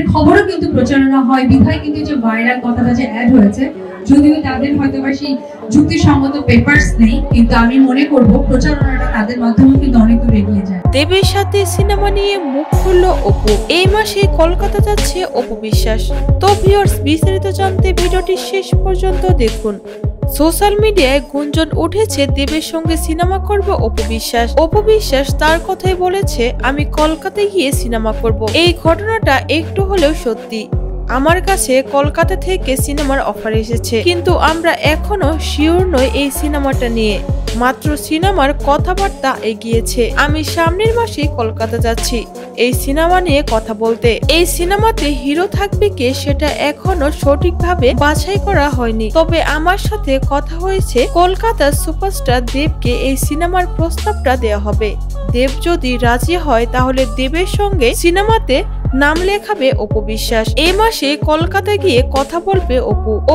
দেবের খবরও কিন্তু প্রচারণা হয় বিধায় কিন্তু যে ভাইরাল কথাটা যে অ্যাড হয়েছে, যদিও তাদের হয়তো বা সেই যুক্তিসঙ্গত পেপারস নেই, কিন্তু আমি মনে করব প্রচারণাটা তাদের মাধ্যমে কিন্তু অনেক দূর এগিয়ে যায়। দেবের সাথে সিনেমা নিয়ে মুখ খুলল অপু। এই মাসে কলকাতা যাচ্ছে অপু বিশ্বাস। তো ভিউয়ার্স, বিস্তারিত জানতে ভিডিওটি শেষ পর্যন্ত দেখুন। সোশ্যাল মিডিয়ায় গুঞ্জন উঠেছে দেবের সঙ্গে সিনেমা করবে অপু বিশ্বাস। অপু বিশ্বাস তার কথাই বলেছে, আমি কলকাতায় গিয়ে সিনেমা করব। এই ঘটনাটা একটু হলেও সত্যি। আমার কাছে কলকাতা থেকে সিনেমার অফার এসেছে, কিন্তু আমরা এখনো শিওর নই এই সিনেমাটা নিয়ে। মাত্র সিনেমার কথাবার্তা এগিয়েছে। আমি সামনের মাসে কলকাতা যাচ্ছি এই সিনেমা নিয়ে কথা বলতে। এই সিনেমাতে হিরো থাকবে কে সেটা এখনো সঠিকভাবে বাছাই করা হয়নি, তবে আমার সাথে কথা হয়েছে কলকাতার সুপারস্টার দেবকে এই সিনেমার প্রস্তাবটা দেওয়া হবে। দেব যদি রাজি হয় তাহলে দেবের সঙ্গে সিনেমাতে নাম লেখাবে অপু বিশ্বাস। এই মাসে কলকাতা গিয়ে কথা বলবে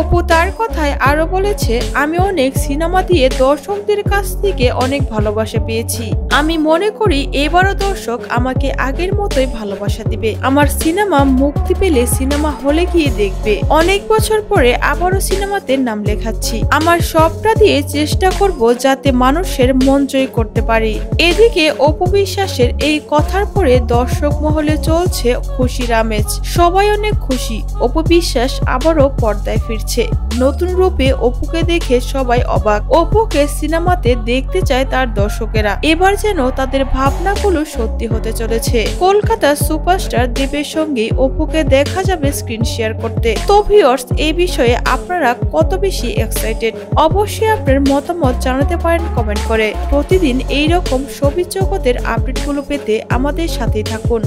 অপু তার কথায় আরো বলেছে, আমি অনেক সিনেমা দিয়ে দর্শকদের কাছ থেকে অনেক ভালোবাসা পেয়েছি। আমি মনে করি এবারও দর্শক আমাকে আগের মতোই ভালোবাসা দিবে। আমার সিনেমা মুক্তি পেলে সিনেমা হলে গিয়ে দেখবে। অনেক বছর পরে আবারও সিনেমাতে নাম লেখাচ্ছি। আমার সবটা দিয়ে চেষ্টা করব যাতে মানুষের মন জয় করতে পারি। এদিকে অপু বিশ্বাসের এই কথার পরে দর্শক মহলে চলছে খুশির আমেজ। সবাই অনেক খুশি। অপু বিশ্বাস আবারও পর্দায় ফিরছে। নতুন রূপে অপুকে দেখে সবাই অবাক। অপুকে সিনেমাতে দেখতে চায় তার দর্শকেরা। এবার যেন তাদের ভাবনাগুলো সত্যি হতে চলেছে। কলকাতার সুপারস্টার দেবের সঙ্গে অপুকে দেখা যাবে স্ক্রিন শেয়ার করতে। তো ভিউয়ার্স, এই বিষয়ে আপনারা কত বেশি এক্সাইটেড? অবশ্যই আপনার মতামত জানাতে পারেন কমেন্ট করে। প্রতিদিন এইরকম শোবিজ জগতের আপডেটগুলো পেতে আমাদের সাথেই থাকুন।